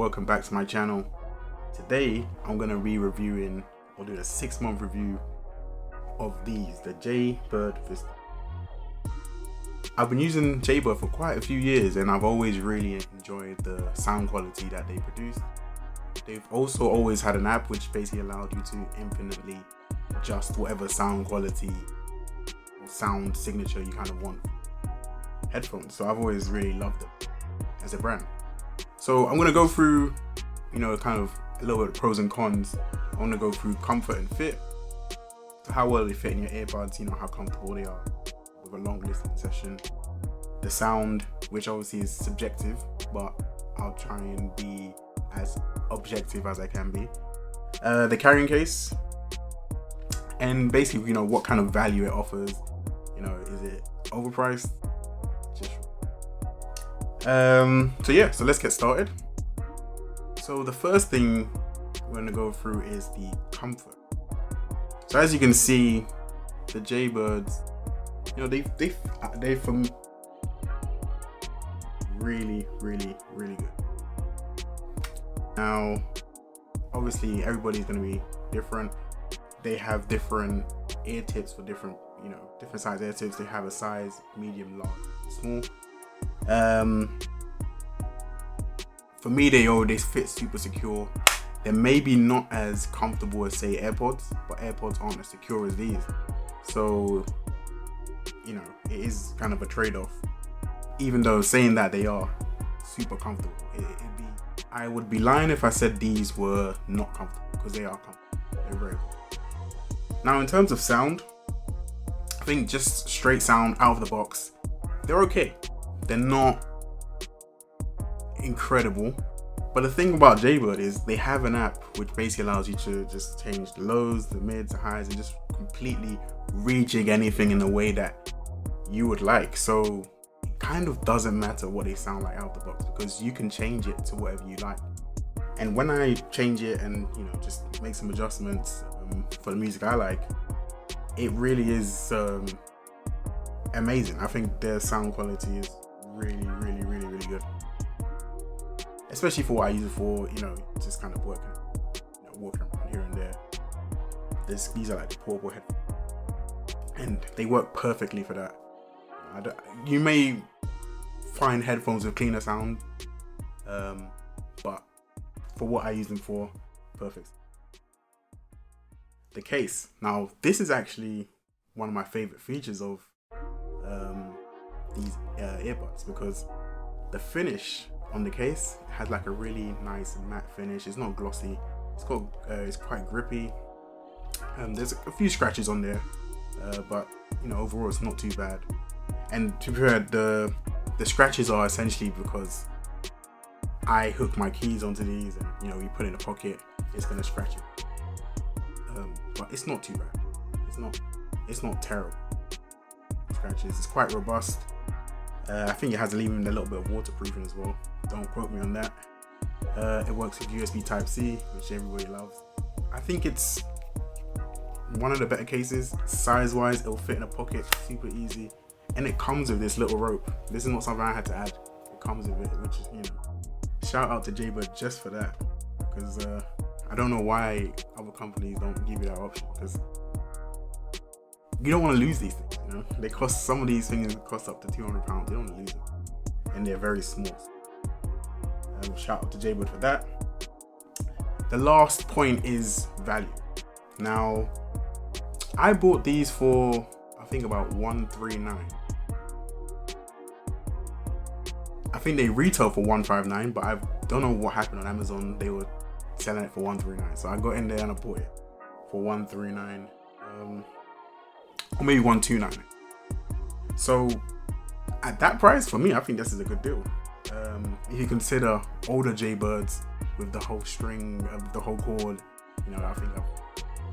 welcome back to my channel. Today I'm going to be reviewing or doing a 6-month review of the Jaybird vistas. I've been using Jaybird for quite a few years and I've always really enjoyed the sound quality that they produce. They've also always had an app which basically allowed you to infinitely adjust whatever sound quality or sound signature you kind of want headphones. So I've always really loved them as a brand. So I'm going to go through, kind of a little bit of pros and cons. I want to go through comfort and fit. So how well they fit in your earbuds, how comfortable they are with a long listening session. The sound, which obviously is subjective, but I'll try and be as objective as I can be. The carrying case, and basically, what kind of value it offers. Is it overpriced? So let's get started. So the first thing we're going to go through is the comfort. So as you can see, the Jaybirds, they're from really good. Now, obviously everybody's going to be different. They have different ear tips for different size ear tips. They have a size medium, large, small. For me, they fit super secure. They're maybe not as comfortable as say AirPods, but AirPods aren't as secure as these. So, it is kind of a trade-off. Even though saying that they are super comfortable, I would be lying if I said these were not comfortable, because they are comfortable. They're very good. Now, in terms of sound, I think just straight sound out of the box, they're okay. They're not incredible, but the thing about Jaybird is they have an app which basically allows you to just change the lows, the mids, the highs, and just completely rejig anything in a way that you would like. So it kind of doesn't matter what they sound like out of the box, because you can change it to whatever you like. And when I change it and just make some adjustments for the music I like, it really is amazing. I think their sound quality is really good, especially for what I use it for. Just kind of walking around here and there. These are like the portable headphones, and they work perfectly for that. You may find headphones with cleaner sound, but for what I use them for, perfect. The case. Now, this is actually one of my favorite features of these earbuds, because the finish on the case has like a really nice matte finish. It's not glossy. It's quite grippy. There's a few scratches on there, but overall it's not too bad. And to be fair, the scratches are essentially because I hook my keys onto these, and you put it in a pocket, it's gonna scratch it. But it's not too bad. It's not terrible. Scratches. It's quite robust. I think it has even a little bit of waterproofing as well. Don't quote me on that. It works with USB Type-C, which everybody loves. I think it's one of the better cases. Size-wise, it'll fit in a pocket super easy. And it comes with this little rope. This is not something I had to add. It comes with it, which is, shout out to Jaybird just for that. Because I don't know why other companies don't give you that option, because you don't want to lose these things. They cost, some of these things cost up to £200. You don't want to lose them, and they're very small. Shout out to Jaybird for that. The last point is value. Now, I bought these for I think about $139. I think they retail for $159, but I don't know what happened on Amazon. They were selling it for $139, so I got in there and I bought it for $139, or maybe $129. So at that price, for me, I think this is a good deal. If you consider older Jaybirds with the whole string, the whole cord, I think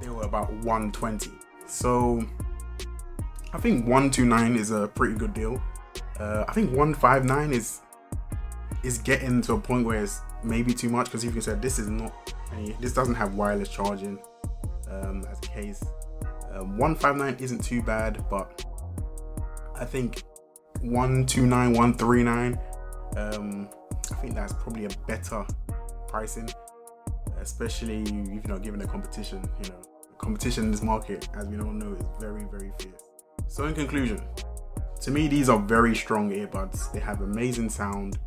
they were about $120. So I think $129 is a pretty good deal. I think $159 is getting to a point where it's maybe too much, because if you said this doesn't have wireless charging as a case. $159 isn't too bad, but I think $129, $139, I think that's probably a better pricing, especially if you're not given the competition. You know, the competition in this market, as we all know, is very, very fierce. So in conclusion, to me, these are very strong earbuds. They have amazing sound.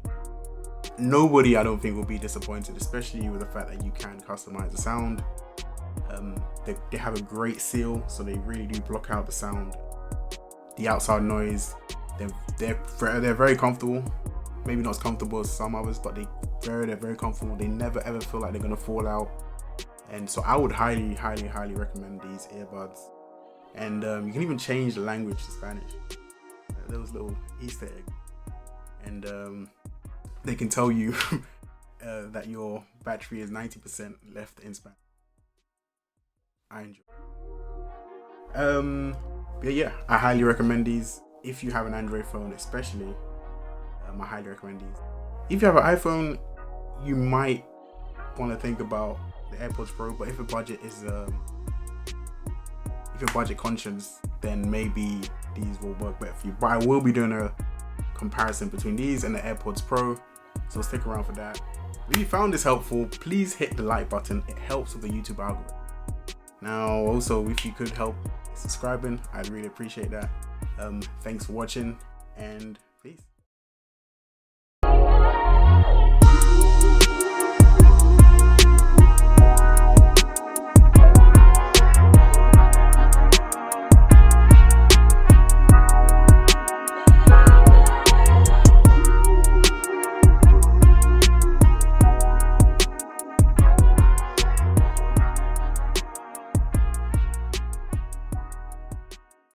Nobody, I don't think, will be disappointed, especially with the fact that you can customize the sound. They have a great seal, so they really do block out the sound, the outside noise. They're very comfortable. Maybe not as comfortable as some others, but they're very comfortable. They never ever feel like they're gonna fall out. And so I would highly recommend these earbuds. And you can even change the language to Spanish. Those little Easter egg. And they can tell you that your battery is 90% left in Spanish. I enjoy. But yeah, I highly recommend these. If you have an Android phone, especially, I highly recommend these. If you have an iPhone, you might want to think about the AirPods Pro. But if your budget is, if you're budget conscious, then maybe these will work better for you. But I will be doing a comparison between these and the AirPods Pro, so stick around for that. If you found this helpful, please hit the like button. It helps with the YouTube algorithm. Now, also, if you could help subscribing, I'd really appreciate that. Thanks for watching, and peace.